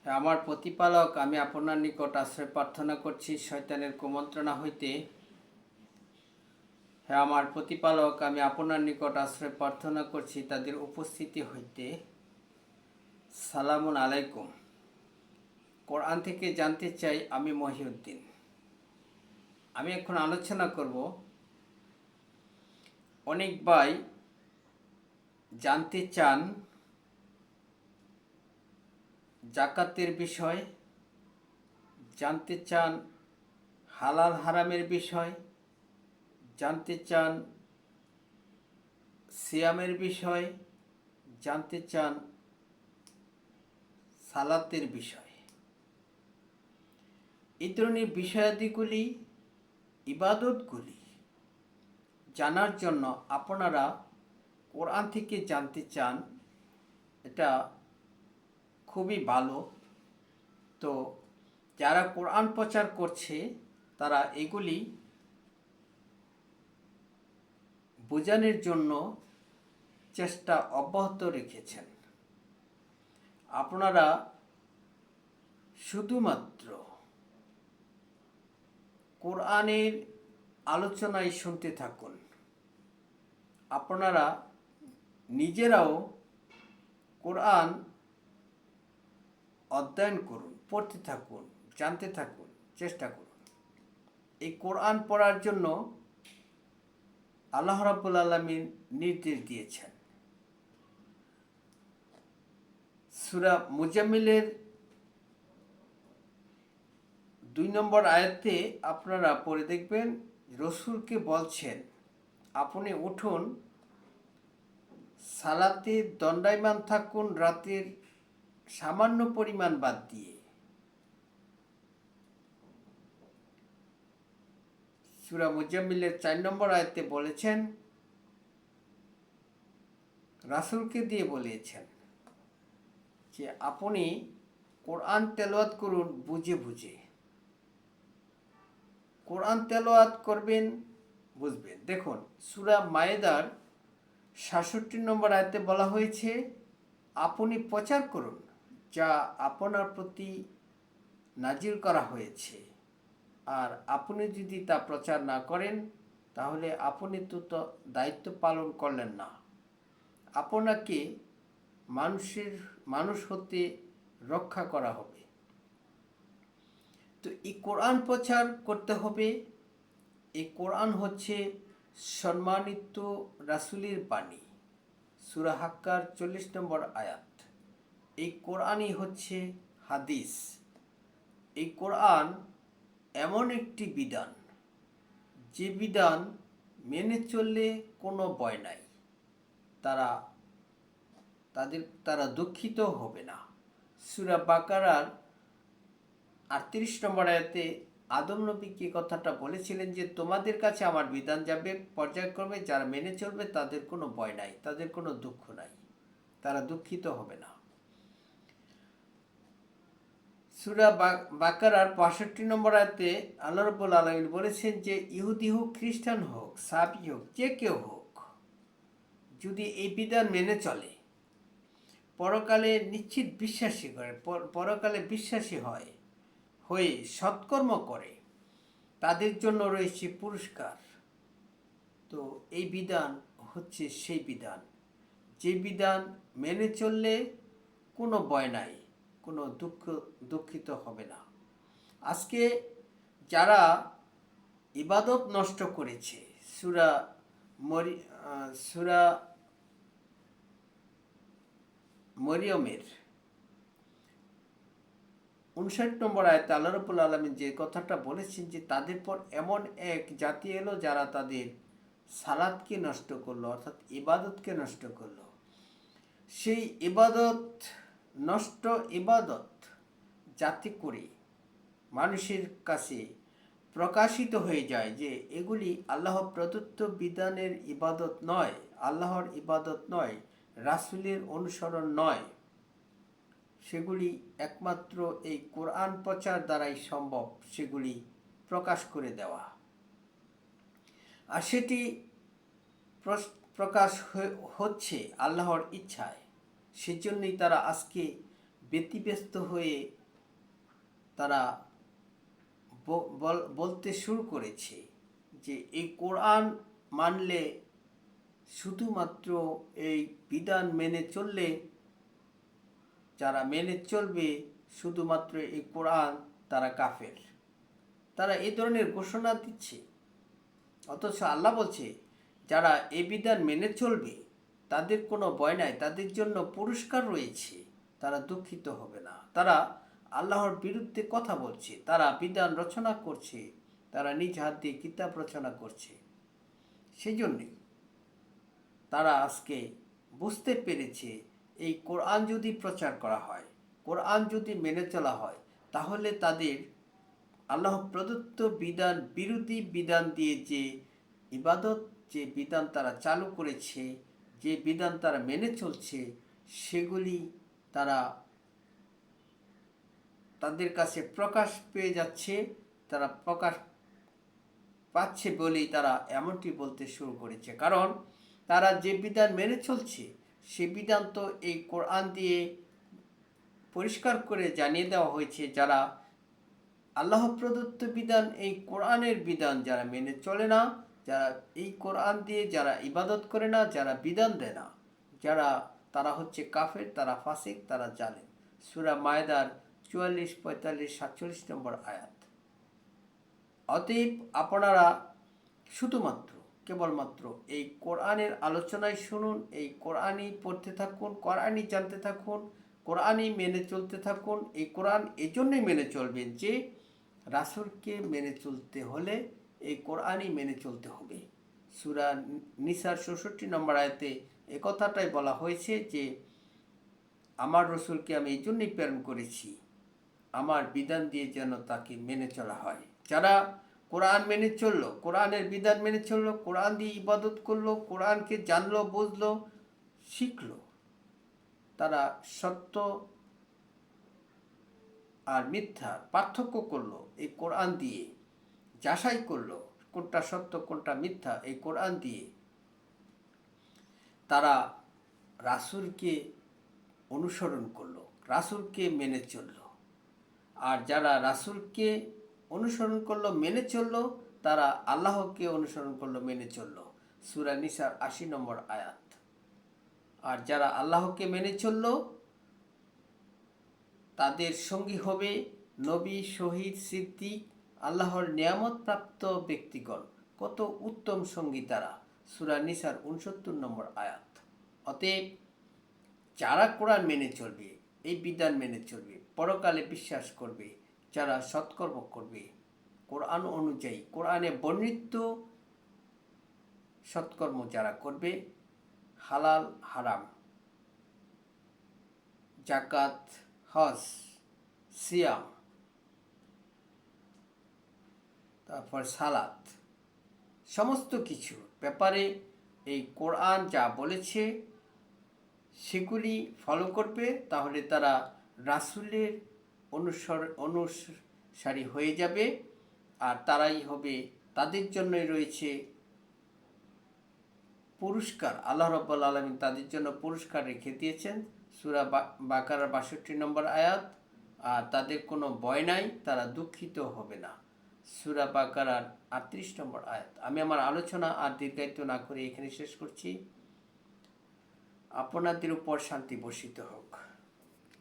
হে আমার প্রতিপালক, আমি আপনার নিকট আশ্রয় প্রার্থনা করছি শয়তানের কুমন্ত্রণা হইতে। হে আমার প্রতিপালক, আমি আপনার নিকট আশ্রয় প্রার্থনা করছি তাদের উপস্থিতি হইতে। সালামুন আলাইকুম। কোরআন থেকে জানতে চাই, আমি মহিউদ্দিন। আমি এখন আলোচনা করব, অনেক ভাই জানতে চান জাকাতের বিষয়, জানতে চান হালাল হারামের বিষয়, জানতে চান সিয়ামের বিষয়, জানতে চান সালাতের বিষয়। এই ধরনের বিষয়াদিগুলি, ইবাদতগুলি জানার জন্য আপনারা কোরআন থেকে জানতে চান, এটা খুবই ভালো। তো যারা কোরআন প্রচার করছে তারা এগুলি বোঝানোর জন্য চেষ্টা অব্যাহত রেখেছেন। আপনারা শুধুমাত্র কোরআনের আলোচনায় শুনতে থাকুন। আপনারা নিজেরাও কোরআন অধ্যয়ন করুন, পড়তে থাকুন, জানতে থাকুন, চেষ্টা করুন। এই কোরআন পড়ার জন্য আল্লাহ রাব্বুল আলামিন নির্দেশ দিয়েছেন। সূরা মুজাম্মিলের 2 নম্বর আয়াতে আপনারা পড়ে দেখবেন, রসুলকে বলছেন, আপনি উঠুন, সালাতে দণ্ডায়মান থাকুন রাতের সামান্য পরিমাণ বাদ দিয়ে। সূরা মুজাম্মিলের 4 নম্বর আয়াতে বলেছেন, রাসূলকে দিয়ে বলেছেন যে আপনি কোরআন তেলাওয়াত করুন বুঝে বুঝে। কোরআন তেলাওয়াত করবেন, বুঝবেন। দেখুন, সূরা মায়েদার 66 নম্বর আয়াতে বলা হয়েছে, আপনি প্রচার করুন যা আপনার প্রতি নাজিল করা হয়েছে, আর আপনি যদি তা প্রচার না করেন তাহলে আপনি তো দায়িত্ব পালন করলেন না। আপনাকে মানুষ হতে রক্ষা করা হবে। তো এই কোরআন প্রচার করতে হবে। এই কোরআন হচ্ছে সম্মানিত রাসূলের বাণী। সূরা হাক্কার 40 নম্বর আয়াত। এই কোরআনই হচ্ছে হাদিস। এই কোরআন এমন একটি বিধান, যে বিধান মেনে চললে কোনো ভয় নাই, তারা দুঃখিত হবে না। সূরা বাকারার 38 নম্বর আয়াতে আদম নবীকে কথাটা বলেছিলেন যে তোমাদের কাছে আমার বিধান যাবে পর্যায়ক্রমে, যারা মেনে চলবে তাদের কোনো ভয় নাই, তাদের কোনো দুঃখ নাই, তারা দুঃখিত হবে না। সূরা বাকারার 65 নম্বর আয়াতে আল্লাহ রাব্বুল আলামিন বলেছেন যে ইহুদি হোক, খ্রিস্টান হোক, সাবি হোক, যে কেউ হোক, যদি এই বিধান মেনে চলে, পরকালে নিশ্চিত বিশ্বাসী করে, পরকালে বিশ্বাসী হয়ে সৎকর্ম করে, তাদের জন্য রয়েছে পুরস্কার। তো এই বিধান হচ্ছে সেই বিধান, যে বিধান মেনে চললে কোনো ভয় নাই, কোনো দুঃখিত হবে না। আজকে যারা ইবাদত নষ্ট করেছে, সূরা মরিয়মের 59 নম্বর আয়াতে আল্লাহ রাব্বুল আলামিন যে কথাটা বলেছেন যে তাদের পর এমন এক জাতি এলো যারা তাদের সালাতকে নষ্ট করলো, অর্থাৎ ইবাদতকে নষ্ট করলো। সেই ইবাদত যাতে করে মানুষের কাছে প্রকাশিত হয়ে যায় যে এগুলি আল্লাহ প্রদত্ত বিধানের ইবাদত নয়, আল্লাহর ইবাদত নয়, রাসূলের অনুসরণ নয়, সেগুলি একমাত্র এই কোরআন প্রচার দ্বারাই সম্ভব, সেগুলি প্রকাশ করে দেওয়া। আর সেটি প্রকাশ হচ্ছে আল্লাহর ইচ্ছায়। সেজন্যই তারা আজকে ব্যতিব্যস্ত হয়ে তারা বলতে শুরু করেছে যে এই কোরআন মানলে, শুধুমাত্র এই বিধান মেনে চললে, যারা মেনে চলবে শুধুমাত্র এই কোরআন, তারা কাফের। তারা এই ধরনের ঘোষণা দিচ্ছে। অথচ আল্লাহ বলছে যারা এই বিধান মেনে চলবে তাদের কোনো ভয় নাই, তাদের জন্য পুরস্কার রয়েছে, তারা দুঃখিত হবে না। তারা আল্লাহর বিরুদ্ধে কথা বলছে, তারা বিধান রচনা করছে, তারা নিজ হাত দিয়ে কিতাব রচনা করছে। সেই জন্যে তারা আজকে বুঝতে পেরেছে এই কোরআন যদি প্রচার করা হয়, কোরআন যদি মেনে চলা হয়, তাহলে তাদের আল্লাহ প্রদত্ত বিধান বিরোধী বিধান দিয়ে যে ইবাদত, যে বিধান তারা চালু করেছে, যে বিধান তারা মেনে চলছে, সেগুলি তারা তাদের কাছে প্রকাশ পেয়ে যাচ্ছে। তারা প্রকাশ পাচ্ছে বলেই তারা এমনটি বলতে শুরু করেছে। কারণ তারা যে বিধান মেনে চলছে সে বিধান তো এই কোরআন দিয়ে পরিষ্কার করে জানিয়ে দেওয়া হয়েছে। যারা আল্লাহ প্রদত্ত বিধান, এই কোরআনের বিধান যারা মেনে চলে না, যারা এই কোরআন দিয়ে যারা ইবাদত করে না, যারা বিধান দেয় না, তারা হচ্ছে কাফের, তারা ফাসিক, তারা জালেম। সূরা মায়দার 44, 45, 47 নম্বর আয়াত। অতএব আপনারা শুধুমাত্র কেবলমাত্র এই কোরআনের আলোচনায় শুনুন, এই কোরআনই পড়তে থাকুন, কোরআনই জানতে থাকুন, কোরআনই মেনে চলতে থাকুন। এই কোরআন এজন্যই মেনে চলবেন যে রাসূলকে মেনে চলতে হলে এই কোরআনই মেনে চলতে হবে। সূরা নিসার 66 নম্বর আয়াতে এ কথাটাই বলা হয়েছে যে আমার রসুলকে আমি এই জন্যই প্রেরণ করেছি, আমার বিধান দিয়ে যেন তাকে মেনে চলা হয়। যারা কোরআন মেনে চললো, কোরআনের বিধান মেনে চললো, কোরআন দিয়ে ইবাদত করলো, কোরআনকে জানলো, বুঝলো, শিখলো, তারা সত্য আর মিথ্যার পার্থক্য করলো এই কোরআন দিয়ে, যাচাই করলো কোনটা সত্য কোনটা মিথ্যা এই কোরআন দিয়ে। তারা রাসূলকে অনুসরণ করলো, রাসূলকে মেনে চললো। আর যারা রাসূলকে অনুসরণ করলো, মেনে চললো, তারা আল্লাহকে অনুসরণ করলো, মেনে চললো। সূরা নিসার 80 নম্বর আয়াত। আর যারা আল্লাহকে মেনে চললো তাদের সঙ্গী হবে নবী, শহীদ, সিদ্দিক, আল্লাহর নিয়ামত প্রাপ্ত ব্যক্তিগণ। কত উত্তম সঙ্গী তারা। সূরা নিসার 69 নম্বর আয়াত। অতএব যারা কোরআন মেনে চলবে, এই বিধান মেনে চলবে, পরকালে বিশ্বাস করবে, যারা সৎকর্ম করবে কোরআন অনুযায়ী, কোরআনে বর্ণিত সৎকর্ম যারা করবে, হালাল হারাম, যাকাত, হজ, সিয়াম, তারপর সালাত, সমস্ত কিছু ব্যাপারে এই কোরআন যা বলেছে সেগুলি ফলো করবে, তাহলে তারা রাসূলের অনুসারী হয়ে যাবে। আর তারাই হবে, তাদের জন্যই রয়েছে পুরস্কার। আল্লাহ রাব্বুল আলামিন তাদের জন্য পুরস্কার রেখে দিয়েছেন। সূরা বাকারার 62 নম্বর আয়াত। আর তাদের কোনো ভয় নাই, তারা দুঃখিত হবে না। সূরা বাকারার 38 নম্বর আয়াত। আমি আমার আলোচনা আর দীর্ঘায়িত না করে এখানে শেষ করছি। আপনাদের উপর শান্তি বর্ষিত হোক।